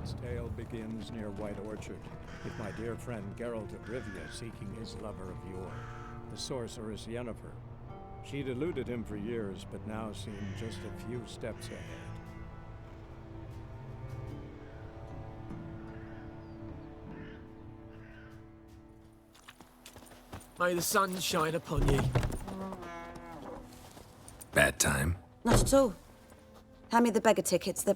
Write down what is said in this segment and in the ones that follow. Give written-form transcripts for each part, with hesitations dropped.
Its tale begins near White Orchard, with my dear friend Geralt of Rivia seeking his lover of yore, the sorceress Yennefer. She'd eluded him for years, but now seemed just a few steps ahead. May the sun shine upon ye. Bad time? Not at all. Hand me the beggar tickets, the...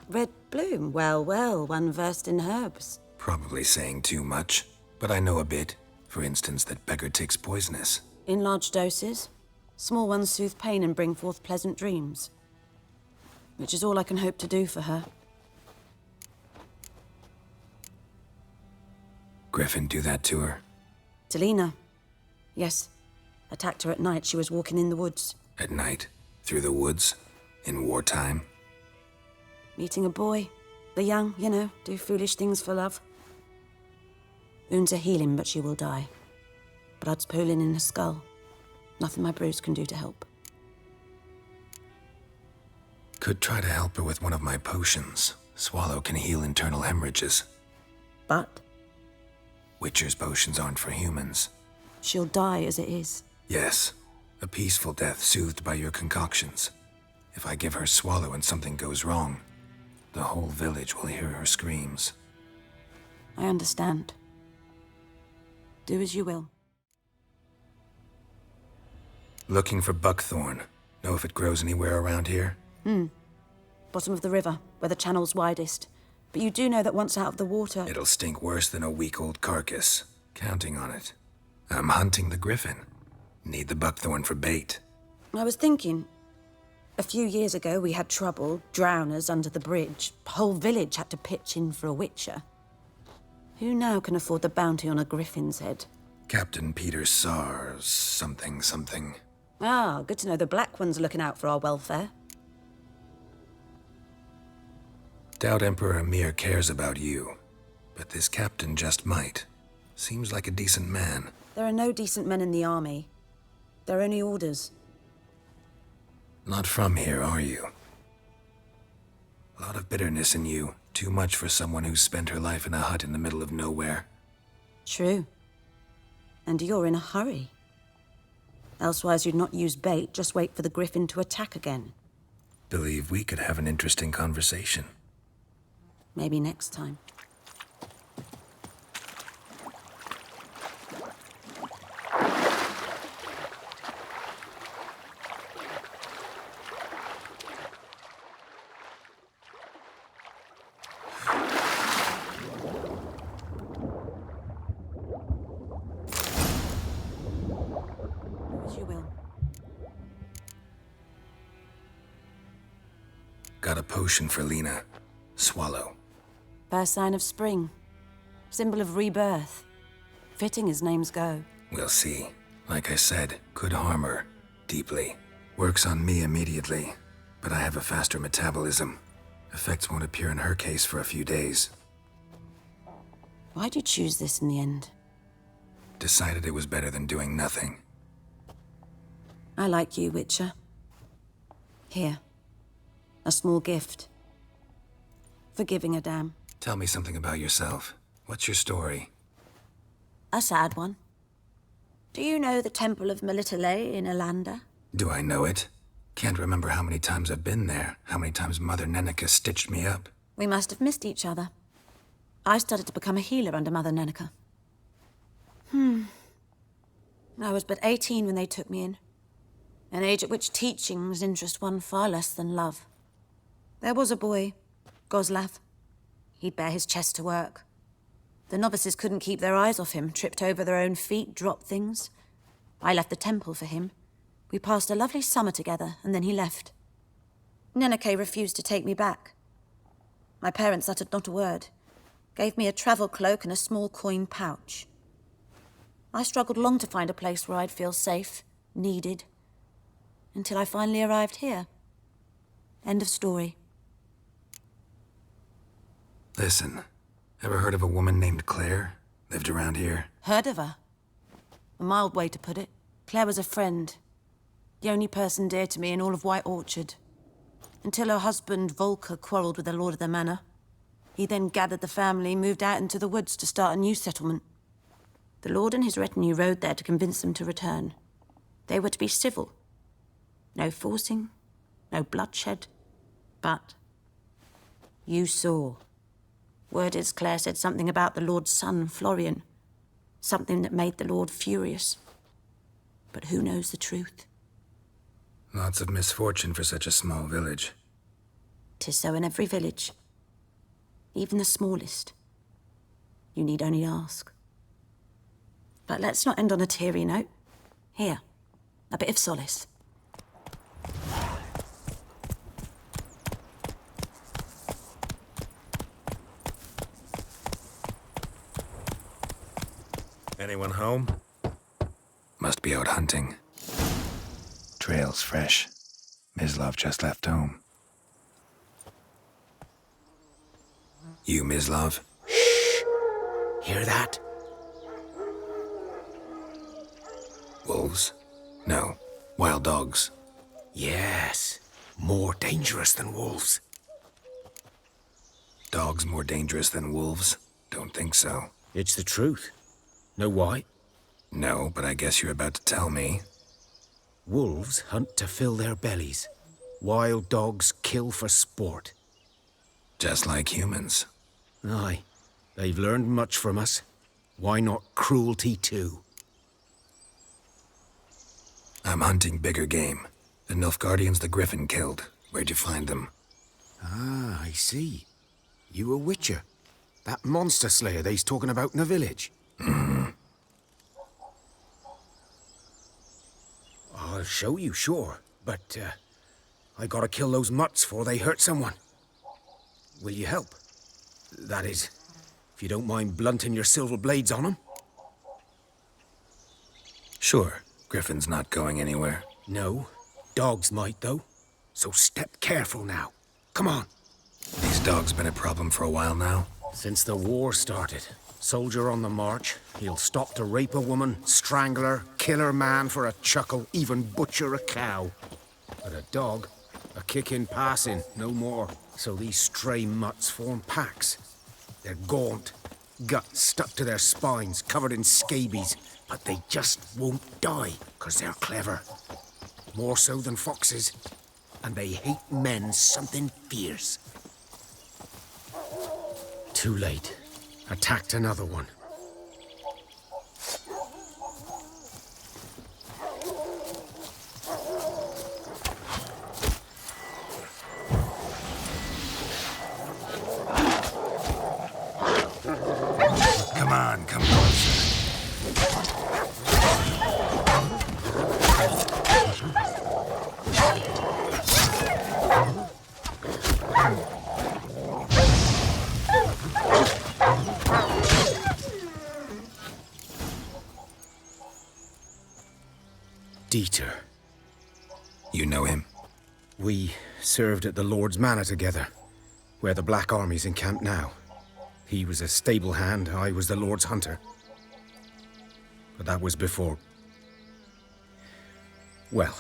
Red Bloom. Well, well, one versed in herbs. Probably saying too much, but I know a bit. For instance, that beggar tick's poisonous. In large doses. Small ones soothe pain and bring forth pleasant dreams. Which is all I can hope to do for her. Griffin do that to her? Delina. Yes. Attacked her at night. She was walking in the woods. At night? Through the woods? In wartime? Meeting a boy. The young, you know, do foolish things for love. Wounds are healing, but she will die. Blood's pooling in her skull. Nothing my brews can do to help. Could try to help her with one of my potions. Swallow can heal internal hemorrhages. But? Witcher's potions aren't for humans. She'll die as it is. Yes. A peaceful death soothed by your concoctions. If I give her Swallow and something goes wrong, the whole village will hear her screams. I understand. Do as you will. Looking for buckthorn. Know if it grows anywhere around here? Bottom of the river, where the channel's widest. But you do know that once out of the water... It'll stink worse than a week-old carcass. Counting on it. I'm hunting the griffin. Need the buckthorn for bait. I was thinking... A few years ago, we had trouble, drowners under the bridge. The whole village had to pitch in for a witcher. Who now can afford the bounty on a griffin's head? Captain Peter Sars, something. Ah, good to know the Black One's looking out for our welfare. Doubt Emperor Emir cares about you, but this captain just might. Seems like a decent man. There are no decent men in the army. They're only orders. Not from here, are you? A lot of bitterness in you. Too much for someone who's spent her life in a hut in the middle of nowhere. True. And you're in a hurry. Elsewise you'd not use bait, just wait for the griffin to attack again. Believe we could have an interesting conversation. Maybe next time. As you will. Got a potion for Lena. Swallow. First sign of spring. Symbol of rebirth. Fitting as names go. We'll see. Like I said, could harm her. Deeply. Works on me immediately. But I have a faster metabolism. Effects won't appear in her case for a few days. Why'd you choose this in the end? Decided it was better than doing nothing. I like you, Witcher. Here. A small gift. For giving a damn. Tell me something about yourself. What's your story? A sad one. Do you know the Temple of Melitele in Alanda? Do I know it? Can't remember how many times I've been there, how many times Mother Neneka stitched me up. We must have missed each other. I started to become a healer under Mother Neneka. I was but 18 when they took me in. An age at which teachings interest one far less than love. There was a boy, Goslav. He'd bare his chest to work. The novices couldn't keep their eyes off him, tripped over their own feet, dropped things. I left the temple for him. We passed a lovely summer together, and then he left. Neneke refused to take me back. My parents uttered not a word. Gave me a travel cloak and a small coin pouch. I struggled long to find a place where I'd feel safe, needed, until I finally arrived here. End of story. Listen, ever heard of a woman named Claire? Lived around here? Heard of her? A mild way to put it. Claire was a friend. The only person dear to me in all of White Orchard. Until her husband, Volker, quarreled with the lord of the manor. He then gathered the family, moved out into the woods to start a new settlement. The Lord and his retinue rode there to convince them to return. They were to be civil. No forcing, no bloodshed. But you saw. Word is Claire said something about the Lord's son, Florian. Something that made the Lord furious. But who knows the truth? Lots of misfortune for such a small village. 'Tis so in every village. Even the smallest. You need only ask. But let's not end on a teary note. Here, a bit of solace. Anyone home? Must be out hunting. Trail's fresh. Mislav just left home. You, Mislav? Hear that? Wolves? No. Wild dogs. Yes. More dangerous than wolves. Dogs more dangerous than wolves? Don't think so. It's the truth. Know why? No, but I guess you're about to tell me. Wolves hunt to fill their bellies. Wild dogs kill for sport. Just like humans. Aye. They've learned much from us. Why not cruelty too? I'm hunting bigger game. The Nilfgaardians the Griffin killed. Where'd you find them? Ah, I see. You a witcher. That monster slayer they's talking about in the village. I'll show you, sure. But, I gotta kill those mutts before they hurt someone. Will you help? That is, if you don't mind blunting your silver blades on them. Sure. Griffin's not going anywhere. No. Dogs might, though. So step careful now. Come on. These dogs been a problem for a while now. Since the war started. Soldier on the march. He'll stop to rape a woman, strangle her, kill her man for a chuckle, even butcher a cow. But a dog, a kick in passing, no more. So these stray mutts form packs. They're gaunt, guts stuck to their spines, covered in scabies. But they just won't die, 'cause they're clever. More so than foxes. And they hate men something fierce. Too late. Attacked another one. Come on, come closer. Dieter. You know him? We served at the Lord's Manor together, where the Black Army's encamped now. He was a stable hand, I was the Lord's hunter. But that was before... well,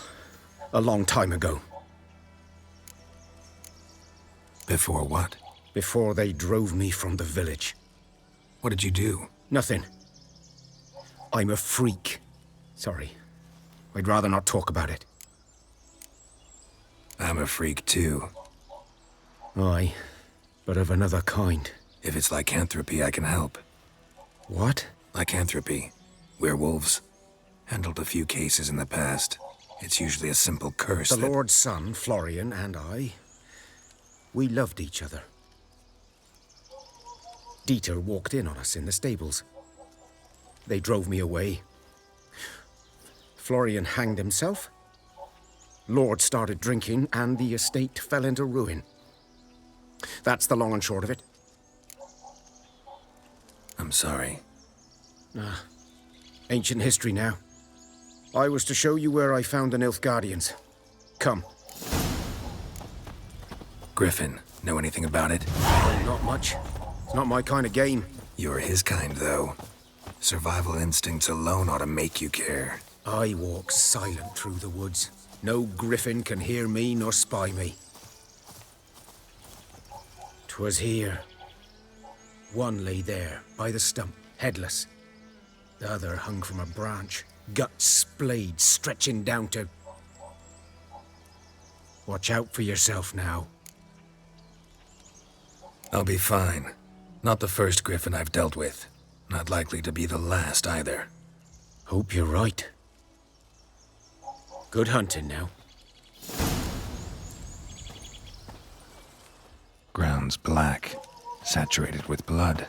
a long time ago. Before what? Before they drove me from the village. What did you do? Nothing. I'm a freak. Sorry. I'd rather not talk about it. I'm a freak too. Aye, but of another kind. If it's lycanthropy, I can help. What? Lycanthropy. Werewolves. Handled a few cases in the past. It's usually a simple curse The that... Lord's son, Florian, and I, we loved each other. Dieter walked in on us in the stables. They drove me away. Florian hanged himself. Lord started drinking, and the estate fell into ruin. That's the long and short of it. I'm sorry. Ancient history now. I was to show you where I found the Nilfgaardians. Come. Griffin, know anything about it? Oh, not much. It's not my kind of game. You're his kind, though. Survival instincts alone ought to make you care. I walk silent through the woods. No griffin can hear me nor spy me. 'Twas here, One lay there, by the stump, headless. The other hung from a branch, guts splayed, stretching down to... Watch out for yourself now. I'll be fine. Not the first griffin I've dealt with. Not likely to be the last either. Hope you're right. Good hunting now. Ground's black, saturated with blood.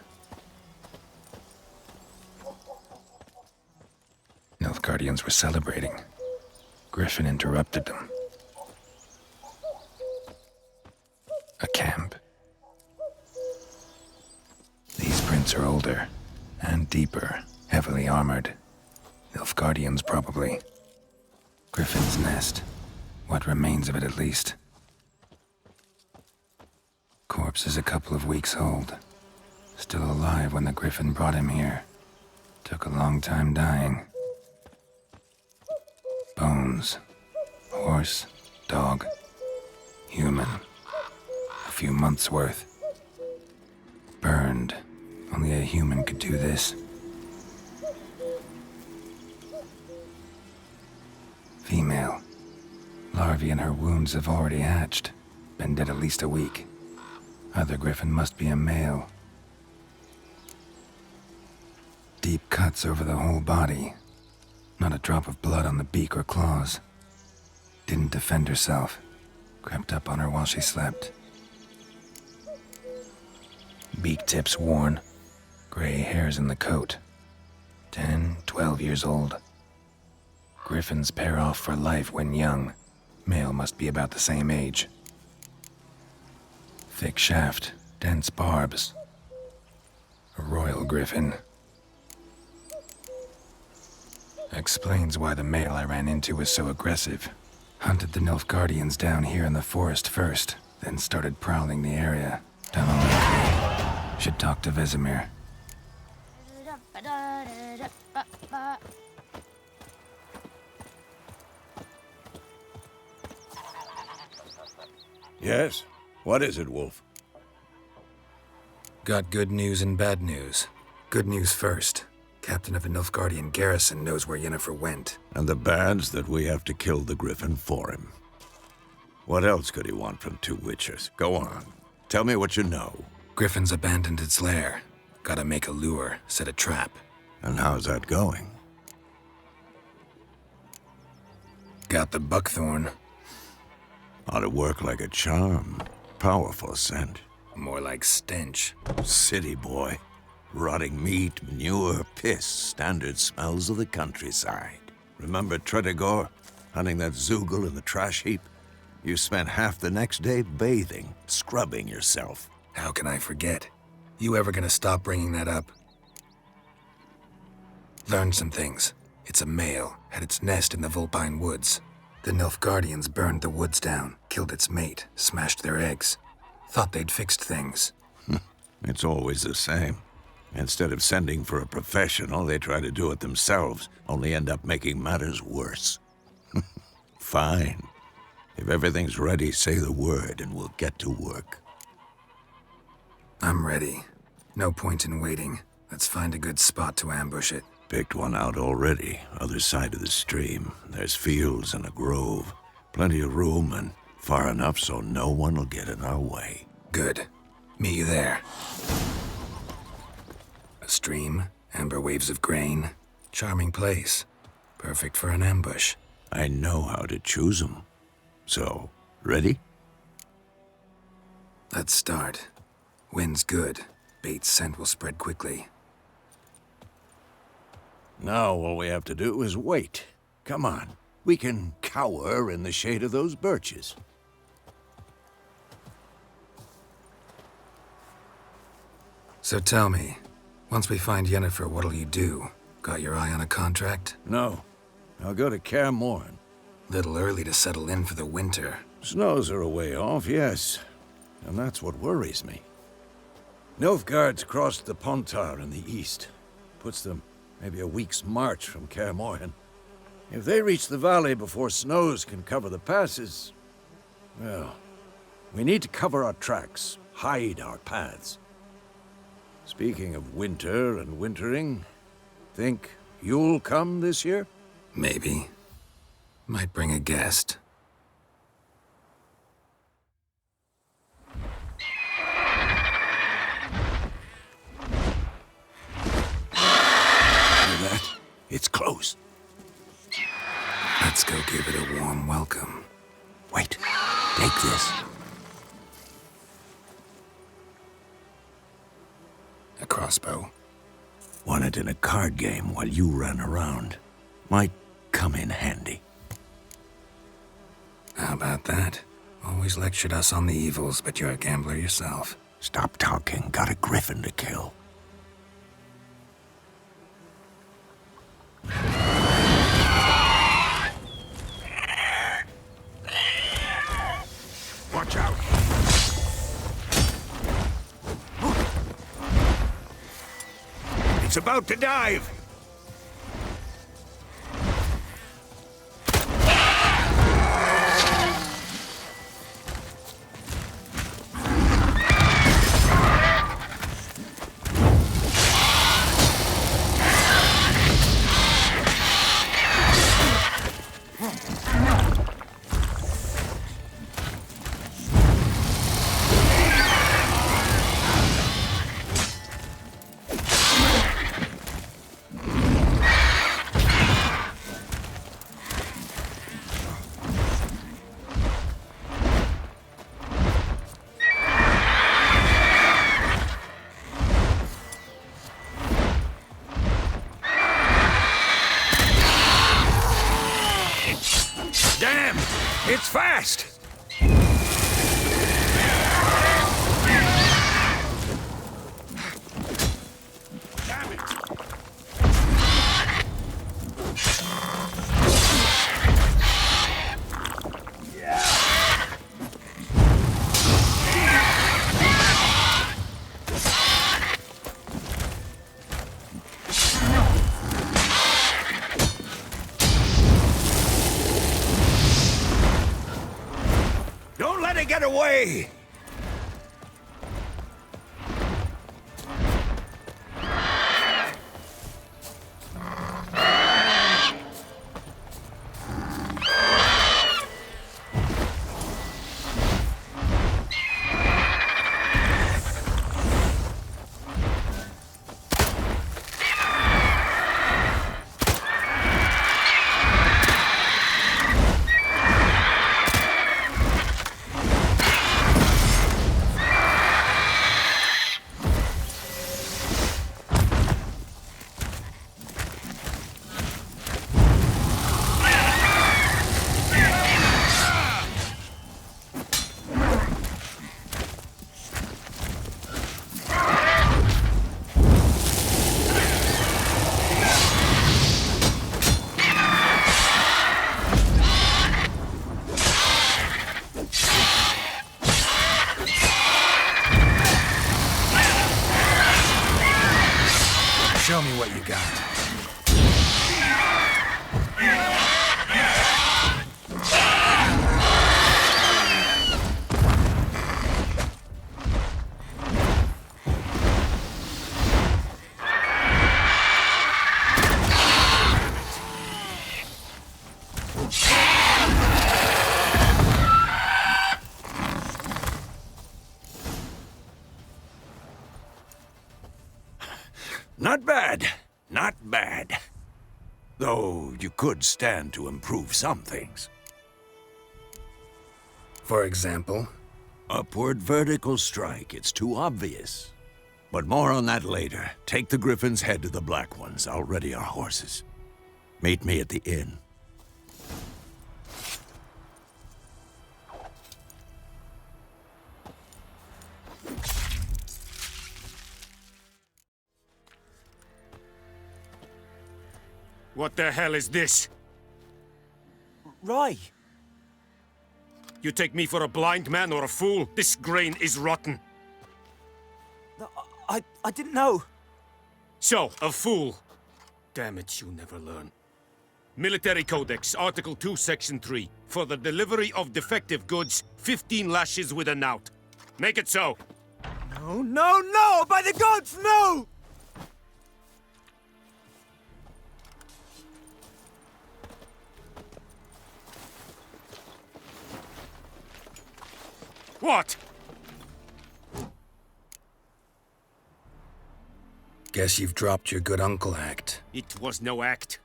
Nilfgaardians were celebrating. Griffin interrupted them. A camp. These prints are older and deeper, heavily armored. Nilfgaardians, probably. Griffin's nest. What remains of it, at least. Corpse is a couple of weeks old. Still alive when the Griffin brought him here. Took a long time dying. Bones. Horse, dog, human. A few months' worth. Burned. Only a human could do this. Female. Larvae in her wounds have already hatched. Been dead at least a week. Other griffin must be a male. Deep cuts over the whole body. Not a drop of blood on the beak or claws. Didn't defend herself. Crept up on her while she slept. Beak tips worn. Gray hairs in the coat. 10, 12 years old. Griffins pair off for life when young. Male must be about the same age. Thick shaft, dense barbs. A royal griffin. Explains why the male I ran into was so aggressive. Hunted the Nilfgaardians down here in the forest first, then started prowling the area. Done all I could. Should talk to Vesemir. Yes? What is it, Wolf? Got good news and bad news. Good news first. Captain of the Nilfgaardian garrison knows where Yennefer went. And the bad's that we have to kill the Griffin for him. What else could he want from two witchers? Go on. Tell me what you know. Griffin's abandoned its lair. Gotta make a lure, set a trap. And how's that going? Got the buckthorn. Ought to work like a charm. Powerful scent. More like stench. City boy. Rotting meat, manure, piss. Standard smells of the countryside. Remember Tretogor? Hunting that Zoogle in the trash heap? You spent half the next day bathing, scrubbing yourself. How can I forget? You ever gonna stop bringing that up? Learned some things. It's a male, had its nest in the Vulpine Woods. The Nilfgaardians burned the woods down, killed its mate, smashed their eggs. Thought they'd fixed things. It's always the same. Instead of sending for a professional, they try to do it themselves, only end up making matters worse. Fine. If everything's ready, say the word and we'll get to work. I'm ready. No point in waiting. Let's find a good spot to ambush it. Picked one out already, other side of the stream. There's fields and a grove. Plenty of room and far enough so no one will get in our way. Good. Meet you there. A stream, amber waves of grain. Charming place. Perfect for an ambush. I know how to choose 'em. So, ready? Let's start. Wind's good. Bait's scent will spread quickly. Now all we have to do is wait. Come on. We can cower in the shade of those birches. So tell me, once we find Yennefer, what'll you do? Got your eye on a contract? No. I'll go to Kaer Morhen. Little early to settle in for the winter. Snows are a way off, yes. And that's what worries me. Nilfgaard's crossed the Pontar in the east. Puts them maybe a week's march from Kaer Morhen. If they reach the valley before snows can cover the passes, well, we need to cover our tracks, hide our paths. Speaking of winter and wintering, think you'll come this year? Maybe. Might bring a guest. Hear that? It's close. Let's go give it a warm welcome. Wait, take this. A crossbow. Won it in a card game while you ran around. Might come in handy. How about that? Always lectured us on the evils, but you're a gambler yourself. Stop talking. Got a griffin to kill. Watch out! It's about to dive! Damn! It's fast! Damn it! Don't let it get away! Show me what you got. Not bad. Not bad. Though you could stand to improve some things. For example? Upward vertical strike. It's too obvious. But more on that later. Take the Griffin's head to the Black Ones. I'll ready our horses. Meet me at the inn. What the hell is this? Rye! You take me for a blind man or a fool? This grain is rotten. No, I didn't know. So, a fool. Damn it, you never learn. Military Codex, Article 2, Section 3. For the delivery of defective goods, 15 lashes with a knout. Make it so. No. Oh, no, no! By the gods, no! What? Guess you've dropped your good uncle act. It was no act.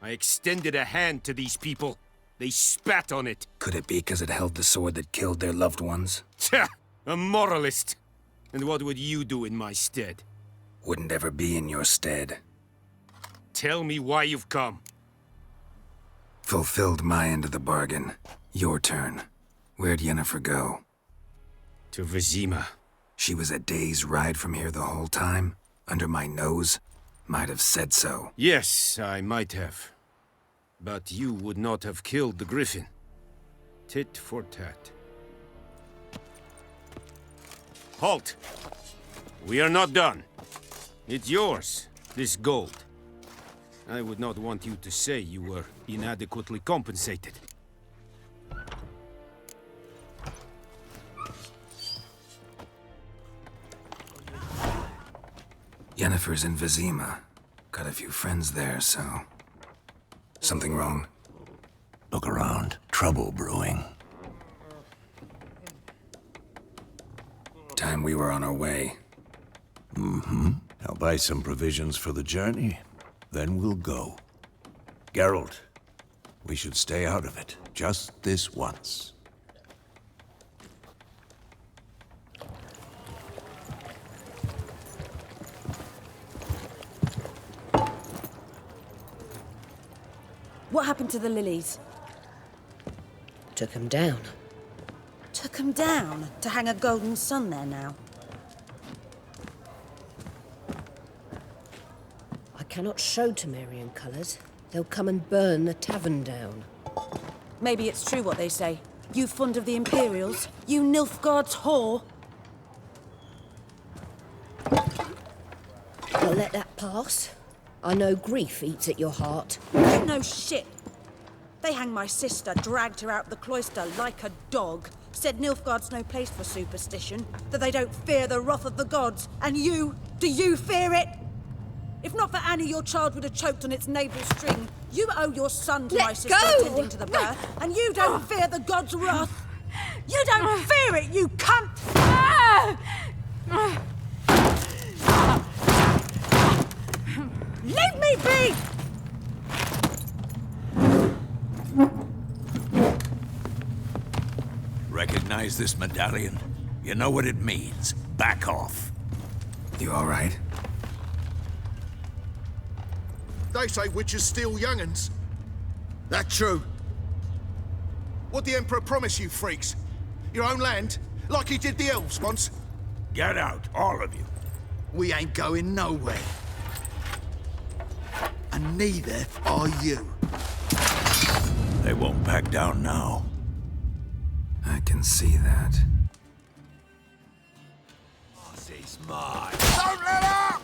I extended a hand to these people. They spat on it. Could it be because it held the sword that killed their loved ones? Tja, a moralist. And what would you do in my stead? Wouldn't ever be in your stead. Tell me why you've come. Fulfilled my end of the bargain. Your turn. Where'd Yennefer go? To Vizima. She was a day's ride from here the whole time? Under my nose? Might have said so. Yes, I might have. But you would not have killed the griffin. Tit for tat. Halt! We are not done. It's yours, this gold. I would not want you to say you were inadequately compensated. Yennefer's in Vizima. Got a few friends there, so... Something wrong? Look around. Trouble brewing. Time we were on our way. I'll buy some provisions for the journey, then we'll go. Geralt, we should stay out of it, just this once. What happened to the lilies? Took him down. Took 'em down to hang a golden sun there now. I cannot show Temerian colours. They'll come and burn the tavern down. Maybe it's true what they say. You fond of the Imperials? You Nilfgaard's whore? I'll let that pass. I know grief eats at your heart. No shit. They hanged my sister, dragged her out the cloister like a dog. Said Nilfgaard's no place for superstition, that they don't fear the wrath of the gods. And you, do you fear it? If not for Annie, your child would have choked on its navel string. You owe your son to Let my sister go! attending to the birth, and you don't fear the gods' wrath. You don't fear it, you cunt! Leave me be! Recognize this medallion? You know what it means. Back off. You all right? They say witches steal young'uns. That true? What'd the Emperor promise you, freaks? Your own land? Like he did the elves once? Get out, all of you. We ain't going nowhere. And neither are you. They won't back down now. I can see that. He's mine. Don't let up!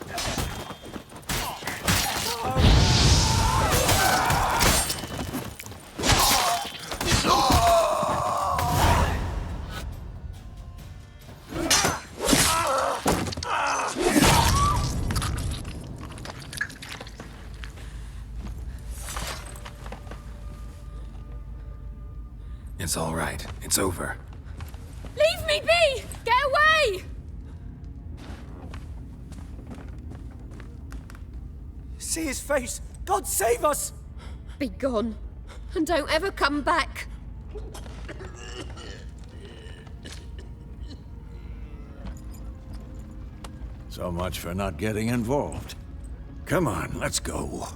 It's all right. It's over. Leave me be! Get away! See his face! God save us! Be gone. And don't ever come back. So much for not getting involved. Come on, let's go.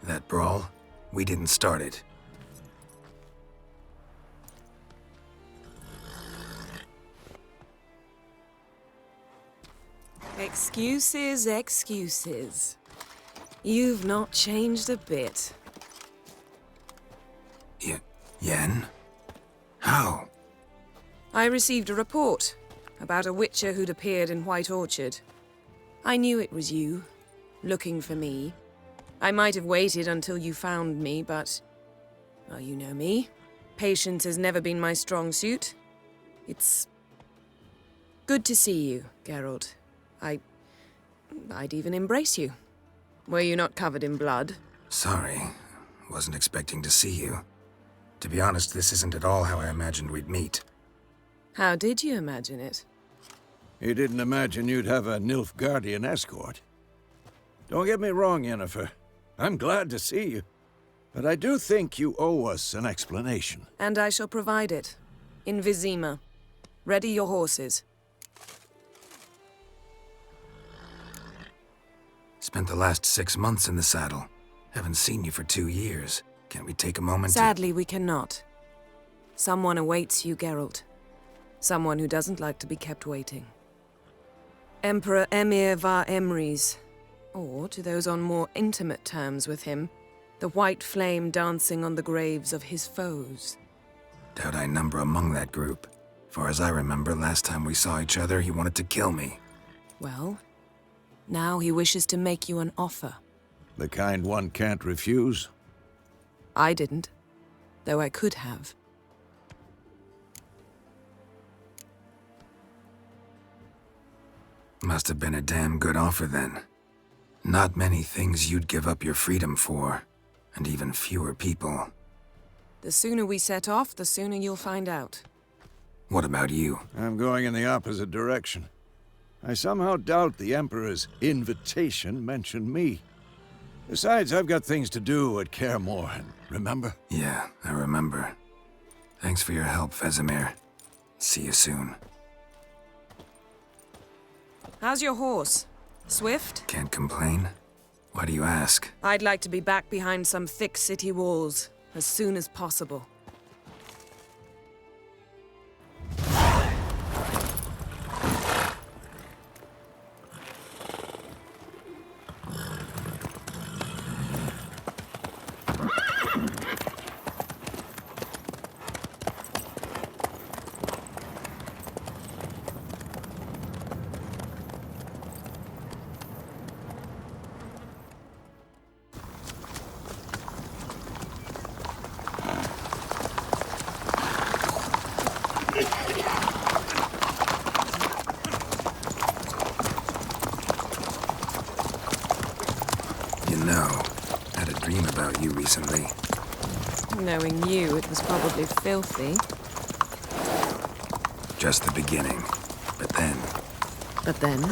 That brawl, we didn't start it. Excuses, excuses. You've not changed a bit. Yen? How? I received a report about a witcher who'd appeared in White Orchard. I knew it was you, looking for me. I might have waited until you found me, but... well, you know me. Patience has never been my strong suit. It's... good to see you, Geralt. I'd even embrace you. Were you not covered in blood? Sorry. Wasn't expecting to see you. To be honest, this isn't at all how I imagined we'd meet. How did you imagine it? You didn't imagine you'd have a Nilfgaardian escort. Don't get me wrong, Yennefer. I'm glad to see you. But I do think you owe us an explanation. And I shall provide it. In Vizima. Ready your horses. Spent the last 6 months in the saddle. Haven't seen you for 2 years. Can't we take a moment Sadly, we cannot. Someone awaits you, Geralt. Someone who doesn't like to be kept waiting. Emperor Emir var Emreis. Or, to those on more intimate terms with him, the white flame dancing on the graves of his foes. Doubt I number among that group. Far as I remember, last time we saw each other, he wanted to kill me. Well, now he wishes to make you an offer. The kind one can't refuse? I didn't, though I could have. Must have been a damn good offer then. Not many things you'd give up your freedom for, and even fewer people. The sooner we set off, the sooner you'll find out. What about you? I'm going in the opposite direction. I somehow doubt the Emperor's invitation mentioned me. Besides, I've got things to do at Kaer Morhen, remember? Yeah, I remember. Thanks for your help, Vesemir. See you soon. How's your horse? Swift? Can't complain. Why do you ask? I'd like to be back behind some thick city walls as soon as possible. You know, I had a dream about you recently. Knowing you, it was probably filthy. Just the beginning. But then... But then?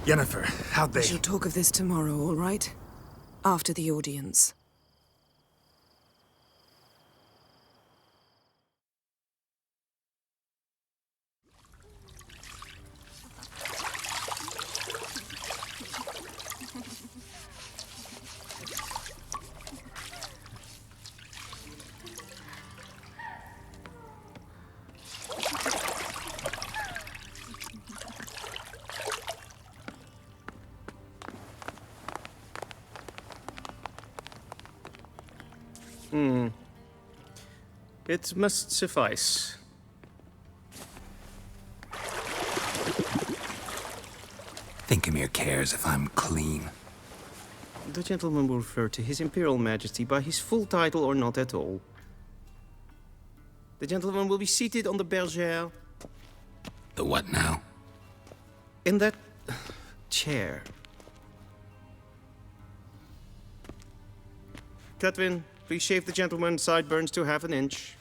Yennefer, how'd they... We shall talk of this tomorrow, all right? After the audience. It must suffice. Thinkamir cares if I'm clean. The gentleman will refer to His Imperial Majesty by his full title or not at all. The gentleman will be seated on the bergère. The what now? In that chair. Cletwin, please shave the gentleman's sideburns to half an inch.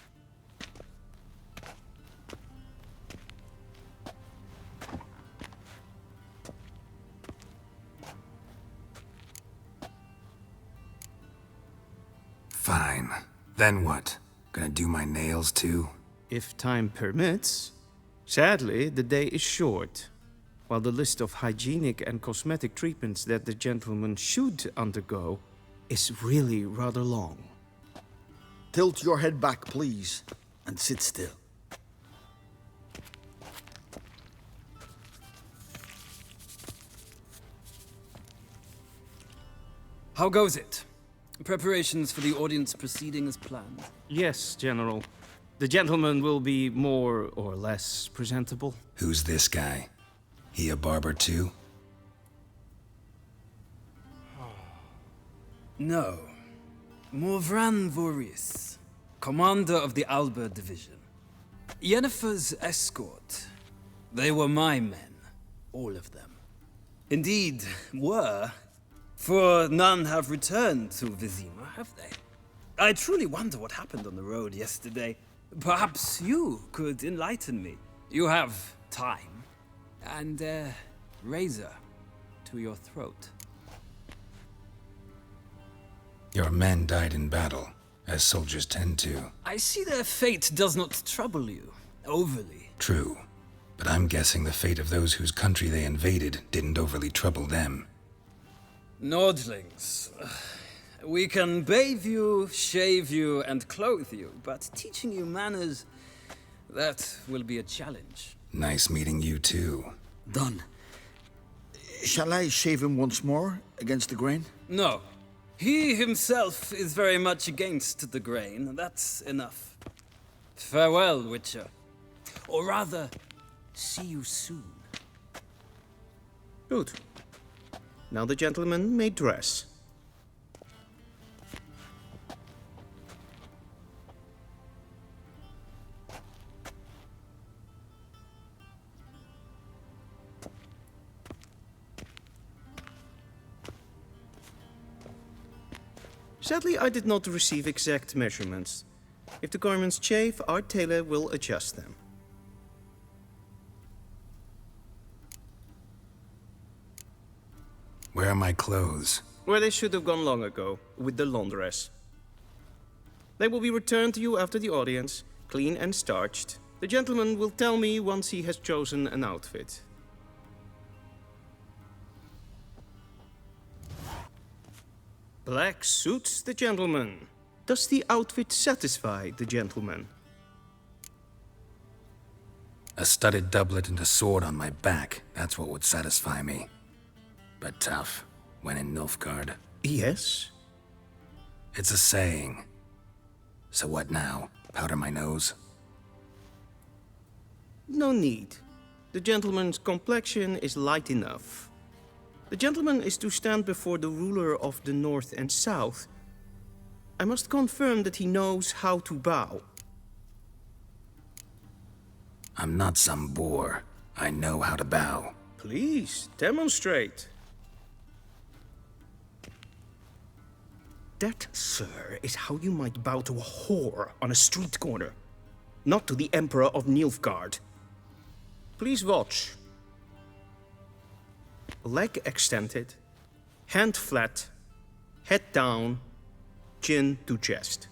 Fine. Then what? Gonna do my nails too? If time permits. Sadly, the day is short, while the list of hygienic and cosmetic treatments that the gentleman should undergo is really rather long. Tilt your head back, please, and sit still. How goes it? Preparations for the audience proceeding as planned? Yes, General. The gentleman will be more or less presentable. Who's this guy? He a barber too? No. Morvran Voorhis, commander of the Alba Division. Yennefer's escort. They were my men, all of them. Indeed, were. For none have returned to Vizima, have they? I truly wonder what happened on the road yesterday. Perhaps you could enlighten me. You have time. And a razor to your throat. Your men died in battle, as soldiers tend to. I see their fate does not trouble you overly. True, but I'm guessing the fate of those whose country they invaded didn't overly trouble them. Nordlings. We can bathe you, shave you, and clothe you, but teaching you manners, that will be a challenge. Nice meeting you too. Done. Shall I shave him once more, against the grain? No. He himself is very much against the grain. That's enough. Farewell, Witcher. Or rather, see you soon. Good. Now the gentleman may dress. Sadly, I did not receive exact measurements. If the garments chafe, our tailor will adjust them. Where are my clothes? Where they should have gone long ago, with the laundress. They will be returned to you after the audience, clean and starched. The gentleman will tell me once he has chosen an outfit. Black suits the gentleman. Does the outfit satisfy the gentleman? A studded doublet and a sword on my back, that's what would satisfy me. But tough, when in Nilfgaard. Yes? It's a saying. So what now? Powder my nose? No need. The gentleman's complexion is light enough. The gentleman is to stand before the ruler of the North and South. I must confirm that he knows how to bow. I'm not some boor. I know how to bow. Please, demonstrate. That, sir, is how you might bow to a whore on a street corner, not to the Emperor of Nilfgaard. Please watch. Leg extended, hand flat, head down, chin to chest.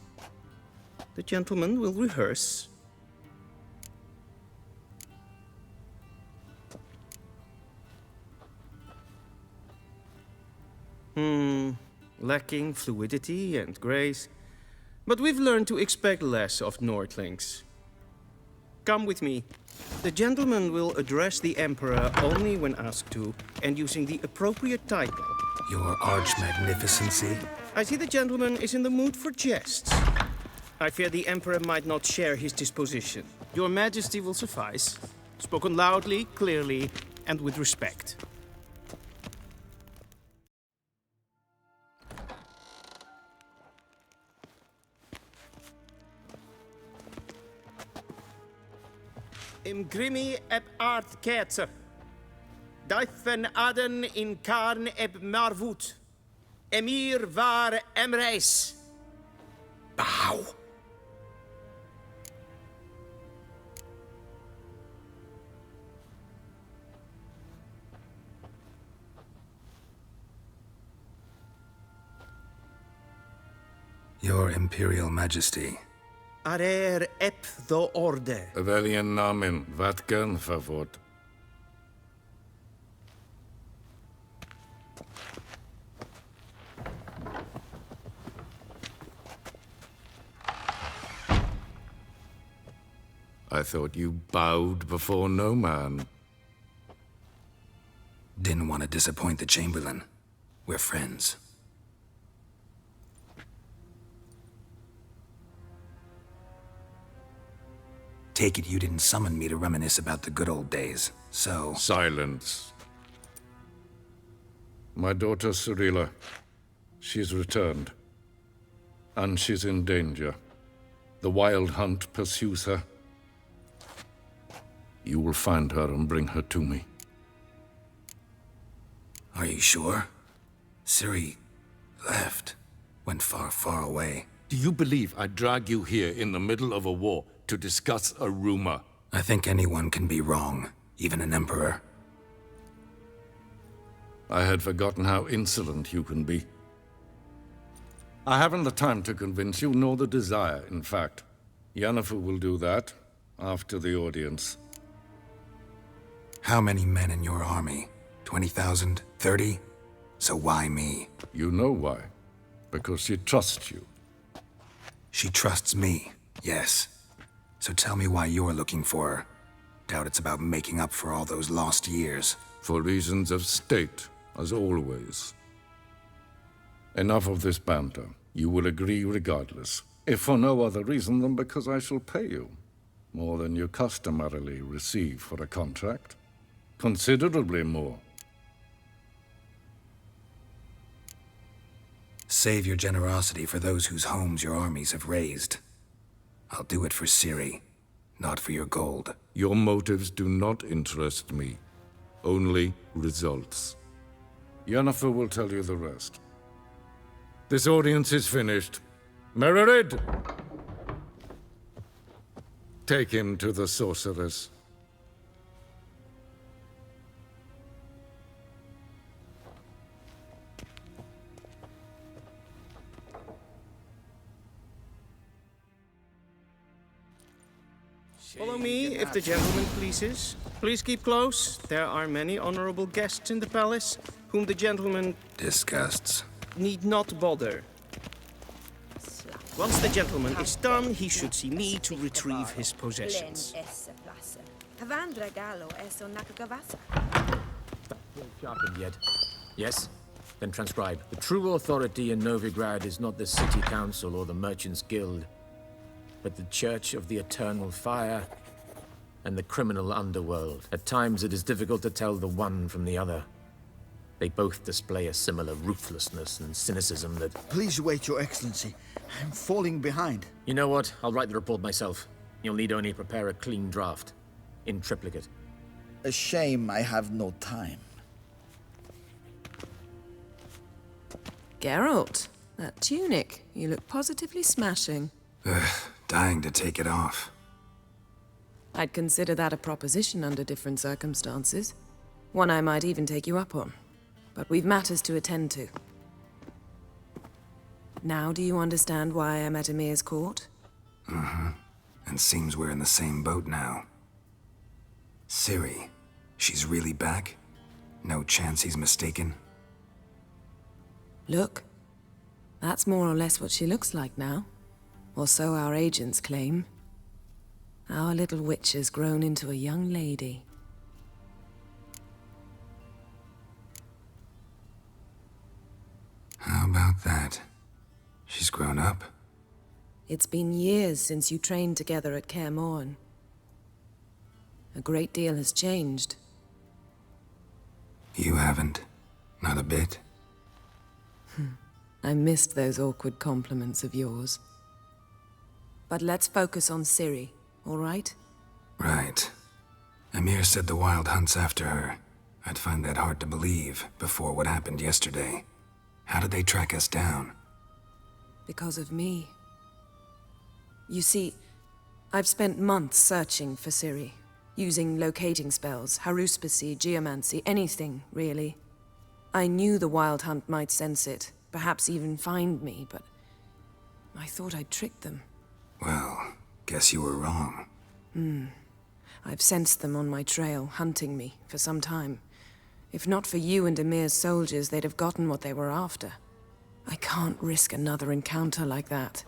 The gentleman will rehearse. Lacking fluidity and grace, but we've learned to expect less of Nordlings. Come with me. The gentleman will address the Emperor only when asked to, and using the appropriate title. Your Arch-Magnificency? I see the gentleman is in the mood for jests. I fear the Emperor might not share his disposition. Your Majesty will suffice. Spoken loudly, clearly, and with respect. Im grimi eb art ketzer. Duifen aden in karn eb marvoet. Emir var emreis. bow. Your Imperial Majesty. Arer ep the orde. Velian namen, vatkan favot. I thought you bowed before no man. Didn't want to disappoint the Chamberlain. We're friends. Take it you didn't summon me to reminisce about the good old days, so... Silence. My daughter Cirilla, she's returned. And she's in danger. The Wild Hunt pursues her. You will find her and bring her to me. Are you sure? Ciri left. Went far, far away. Do you believe I'd drag you here in the middle of a war to discuss a rumor? I think anyone can be wrong, even an emperor. I had forgotten how insolent you can be. I haven't the time to convince you, nor the desire, in fact. Yennefer will do that after the audience. How many men in your army? 20,000? 30? So why me? You know why. Because she trusts you. She trusts me, yes. So tell me why you're looking for her. Doubt it's about making up for all those lost years. For reasons of state, as always. Enough of this banter. You will agree regardless. If for no other reason than because I shall pay you. More than you customarily receive for a contract. Considerably more. Save your generosity for those whose homes your armies have razed. I'll do it for Ciri, not for your gold. Your motives do not interest me. Only results. Yennefer will tell you the rest. This audience is finished. Mererid! Take him to the sorceress. Follow me, if the gentleman pleases. Please keep close. There are many honorable guests in the palace, whom the gentleman... disgusts. ...need not bother. Once the gentleman is done, he should see me to retrieve his possessions. Sharpened yet? Yes? Then transcribe. The true authority in Novigrad is not the City Council or the Merchants' Guild, but the Church of the Eternal Fire and the criminal underworld. At times it is difficult to tell the one from the other. They both display a similar ruthlessness and cynicism that... Please wait, Your Excellency. I'm falling behind. You know what? I'll write the report myself. You'll need only prepare a clean draft. In triplicate. A shame I have no time. Geralt, that tunic. You look positively smashing. Ugh, dying to take it off. I'd consider that a proposition under different circumstances. One I might even take you up on. But we've matters to attend to. Now do you understand why I'm at Emir's court? Mm-hmm. And seems we're in the same boat now. Ciri, she's really back? No chance he's mistaken? Look, that's more or less what she looks like now. Or so our agents claim. Our little witch has grown into a young lady. How about that? She's grown up? It's been years since you trained together at Kaer Morhen. A great deal has changed. You haven't. Not a bit. I missed those awkward compliments of yours. But let's focus on Ciri, all right? Right. Emir said the Wild Hunt's after her. I'd find that hard to believe before what happened yesterday. How did they track us down? Because of me. You see, I've spent months searching for Ciri, using locating spells, haruspicy, geomancy, anything, really. I knew the Wild Hunt might sense it, perhaps even find me, but I thought I'd tricked them. Well, guess you were wrong. I've sensed them on my trail, hunting me, for some time. If not for you and Emir's soldiers, they'd have gotten what they were after. I can't risk another encounter like that.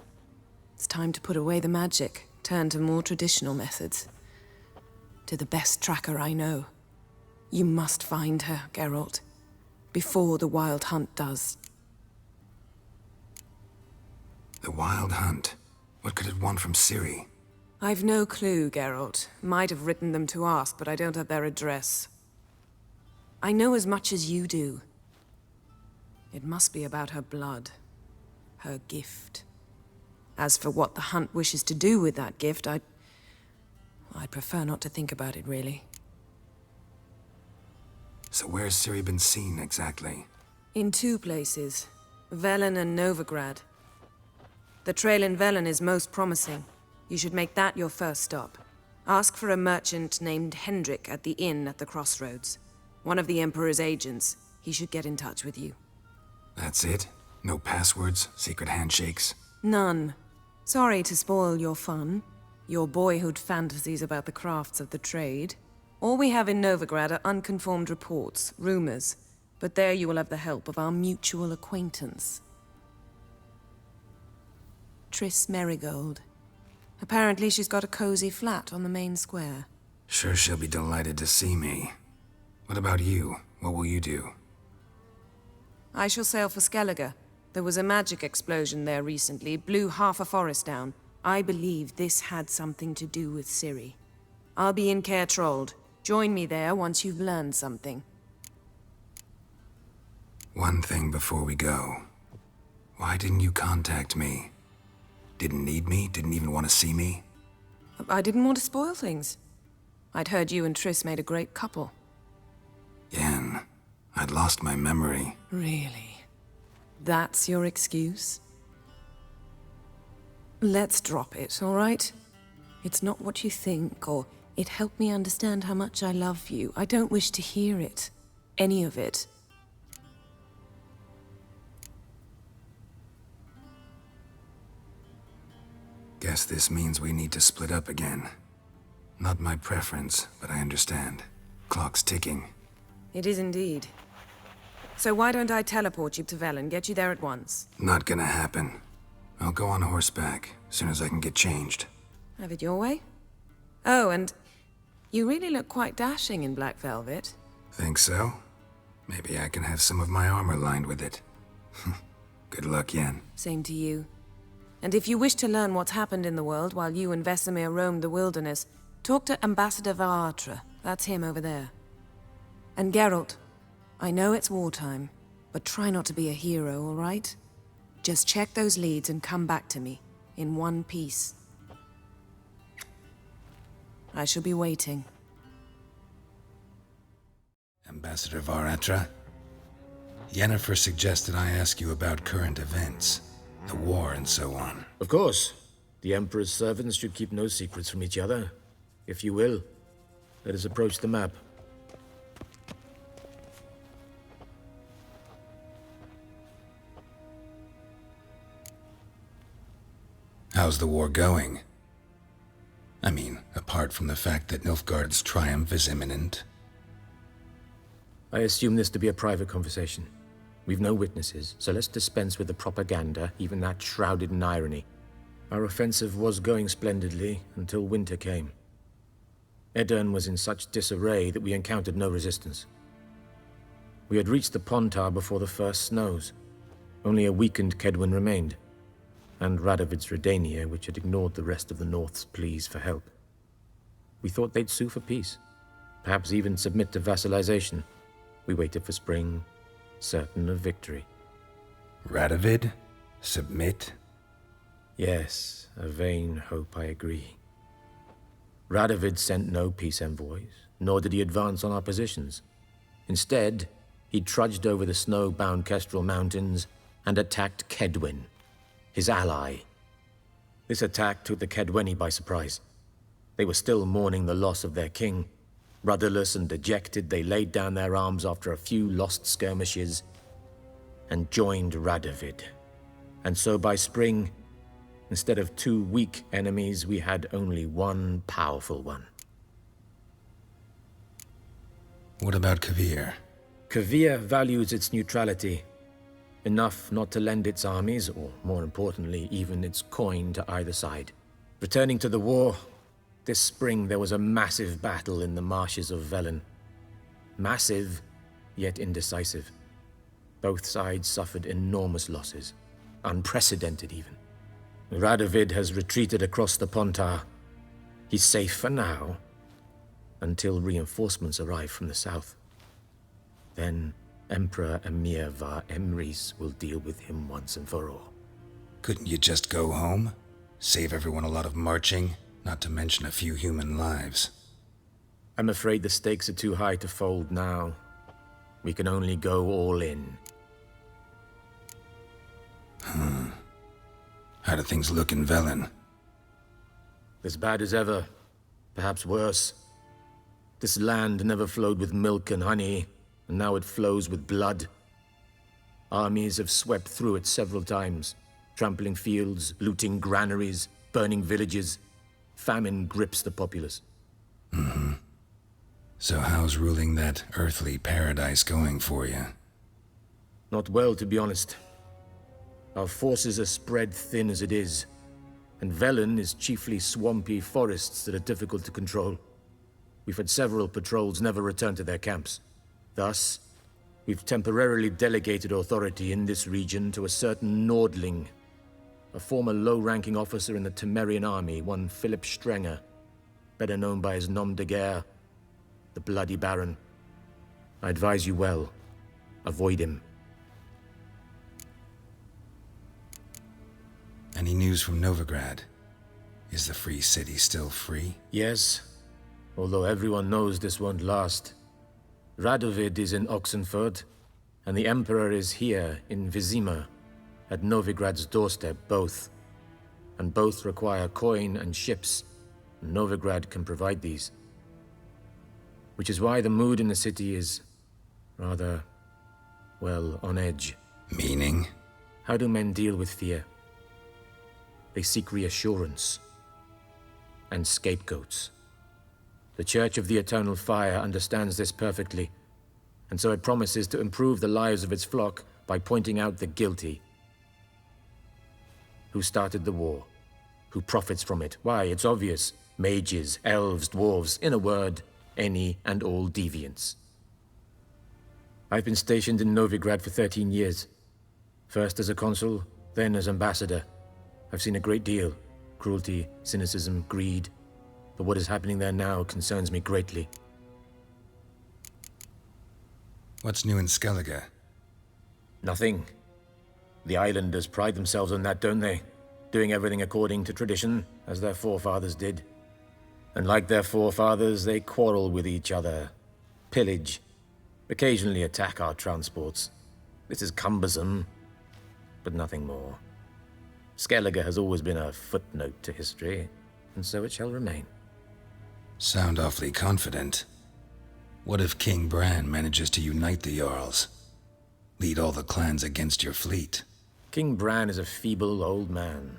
It's time to put away the magic, turn to more traditional methods. To the best tracker I know. You must find her, Geralt. Before the Wild Hunt does. The Wild Hunt? What could it want from Ciri? I've no clue, Geralt. Might have written them to ask, but I don't have their address. I know as much as you do. It must be about her blood. Her gift. As for what the Hunt wishes to do with that gift, I'd prefer not to think about it, really. So where's Ciri been seen, exactly? In 2 places. Velen and Novigrad. The trail in Velen is most promising. You should make that your first stop. Ask for a merchant named Hendrik at the inn at the crossroads. One of the Emperor's agents. He should get in touch with you. That's it? No passwords? Secret handshakes? None. Sorry to spoil your fun. Your boyhood fantasies about the crafts of the trade. All we have in Novigrad are unconfirmed reports, rumors. But there you will have the help of our mutual acquaintance. Triss Merigold. Apparently she's got a cozy flat on the main square. Sure she'll be delighted to see me. What about you? What will you do? I shall sail for Skellige. There was a magic explosion there recently, blew half a forest down. I believe this had something to do with Ciri. I'll be in Caer Trolde. Join me there once you've learned something. One thing before we go. Why didn't you contact me? Didn't need me? Didn't even want to see me? I didn't want to spoil things. I'd heard you and Triss made a great couple. Yen, I'd lost my memory. Really? That's your excuse? Let's drop it, all right? It's not what you think, or it helped me understand how much I love you. I don't wish to hear it. Any of it. Guess this means we need to split up again. Not my preference, but I understand. Clock's ticking. It is indeed. So why don't I teleport you to Velen, get you there at once? Not gonna happen. I'll go on horseback, as soon as I can get changed. Have it your way? Oh, and you really look quite dashing in black velvet. Think so? Maybe I can have some of my armor lined with it. Good luck, Yen. Same to you. And if you wish to learn what's happened in the world while you and Vesemir roamed the wilderness, talk to Ambassador Varatra. That's him over there. And Geralt, I know it's wartime, but try not to be a hero, all right? Just check those leads and come back to me, in one piece. I shall be waiting. Ambassador Varatra? Yennefer suggested I ask you about current events. The war and so on. Of course. The Emperor's servants should keep no secrets from each other. If you will, let us approach the map. How's the war going? I mean, apart from the fact that Nilfgaard's triumph is imminent. I assume this to be a private conversation. We've no witnesses, so let's dispense with the propaganda, even that shrouded in irony. Our offensive was going splendidly until winter came. Edirn was in such disarray that we encountered no resistance. We had reached the Pontar before the first snows. Only a weakened Kedwin remained, and Radovid's Redania, which had ignored the rest of the North's pleas for help. We thought they'd sue for peace, perhaps even submit to vassalization. We waited for spring, certain of victory. Radovid? Submit? Yes, a vain hope, I agree. Radovid sent no peace envoys, nor did he advance on our positions. Instead, he trudged over the snow-bound Kestrel Mountains and attacked Kedwin, his ally. This attack took the Kedweni by surprise. They were still mourning the loss of their king. Rudderless and dejected, they laid down their arms after a few lost skirmishes and joined Radovid. And so by spring, instead of 2 weak enemies, we had only one powerful one. What about Kavir? Kavir values its neutrality, enough not to lend its armies, or more importantly, even its coin to either side. Returning to the war, this spring there was a massive battle in the marshes of Velen. Massive, yet indecisive. Both sides suffered enormous losses, unprecedented even. Radovid has retreated across the Pontar. He's safe for now, until reinforcements arrive from the south. Then Emperor Emir var Emrys will deal with him once and for all. Couldn't you just go home? Save everyone a lot of marching, not to mention a few human lives. I'm afraid the stakes are too high to fold now. We can only go all in. How do things look in Velen? As bad as ever, perhaps worse. This land never flowed with milk and honey, and now it flows with blood. Armies have swept through it several times, trampling fields, looting granaries, burning villages. Famine grips the populace. So how's ruling that earthly paradise going for you? Not well, to be honest. Our forces are spread thin as it is, and Velen is chiefly swampy forests that are difficult to control. We've had several patrols never return to their camps. Thus, we've temporarily delegated authority in this region to a certain Nordling, a former low-ranking officer in the Temerian army, one Philip Strenger, better known by his nom de guerre, the Bloody Baron. I advise you well. Avoid him. Any news from Novigrad? Is the free city still free? Yes, although everyone knows this won't last. Radovid is in Oxenfurt, and the Emperor is here in Vizima, at Novigrad's doorstep, both. And both require coin and ships. Novigrad can provide these. Which is why the mood in the city is rather, well, on edge. Meaning? How do men deal with fear? They seek reassurance and scapegoats. The Church of the Eternal Fire understands this perfectly, and so it promises to improve the lives of its flock by pointing out the guilty. Who started the war? Who profits from it? Why, it's obvious. Mages, elves, dwarves, in a word, any and all deviants. I've been stationed in Novigrad for 13 years. First as a consul, then as ambassador. I've seen a great deal. Cruelty, cynicism, greed. But what is happening there now concerns me greatly. What's new in Skellige? Nothing. The islanders pride themselves on that, don't they? Doing everything according to tradition, as their forefathers did. And like their forefathers, they quarrel with each other, pillage, occasionally attack our transports. This is cumbersome, but nothing more. Skellige has always been a footnote to history, and so it shall remain. Sound awfully confident. What if King Bran manages to unite the Jarls? Lead all the clans against your fleet? King Bran is a feeble old man.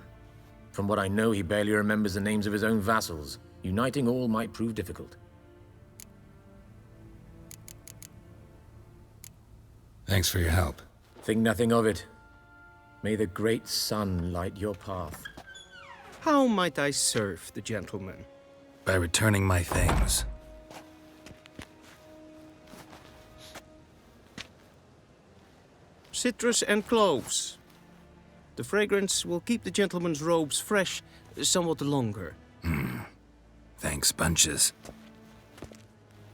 From what I know, he barely remembers the names of his own vassals. Uniting all might prove difficult. Thanks for your help. Think nothing of it. May the great sun light your path. How might I serve the gentleman? By returning my things. Citrus and cloves. The fragrance will keep the gentleman's robes fresh somewhat longer. Thanks, bunches.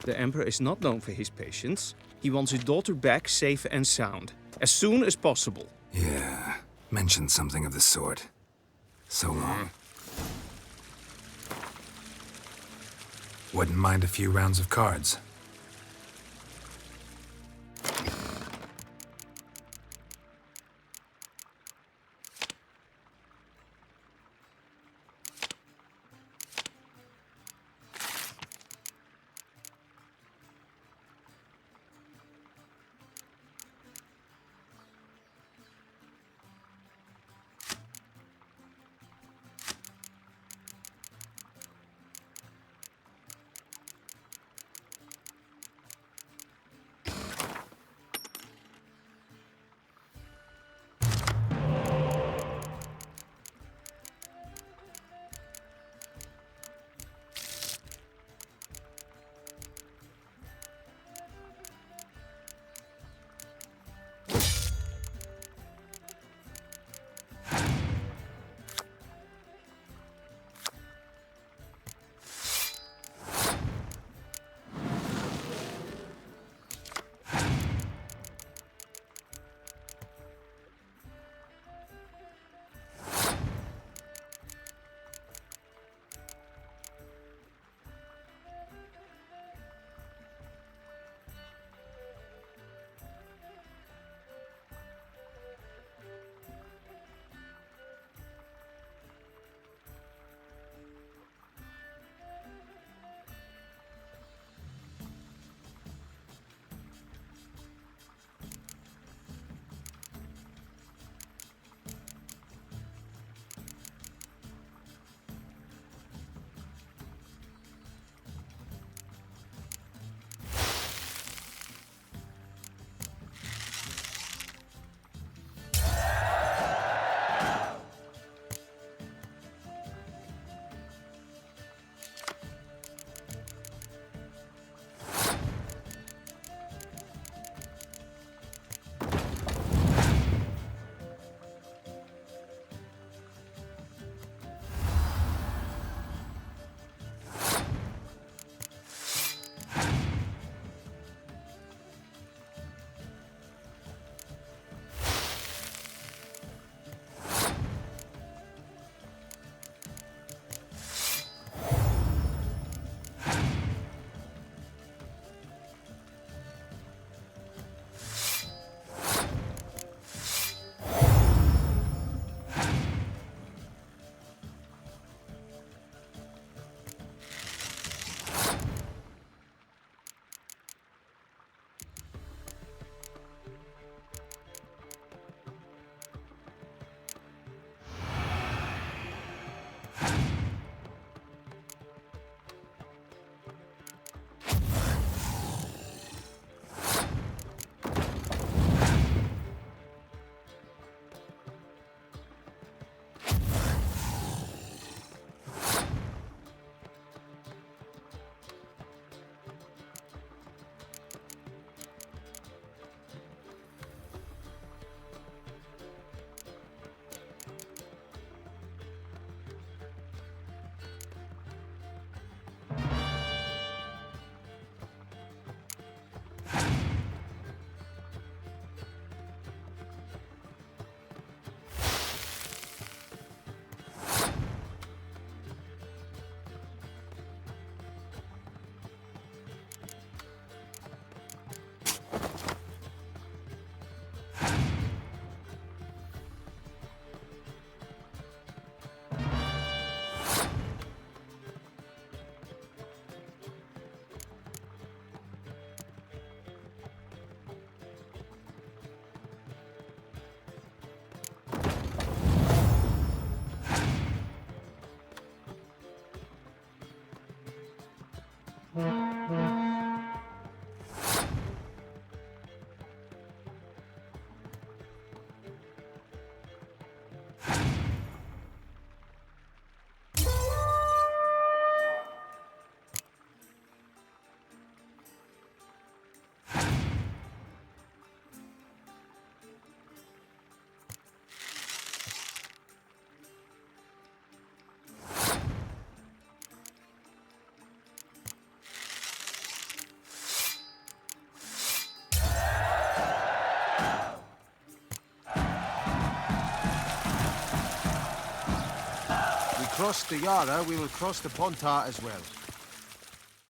The Emperor is not known for his patience. He wants his daughter back safe and sound, as soon as possible. Yeah, mentioned something of the sort. So long. Wouldn't mind a few rounds of cards. Cross the Yara, we will cross the Pontar as well.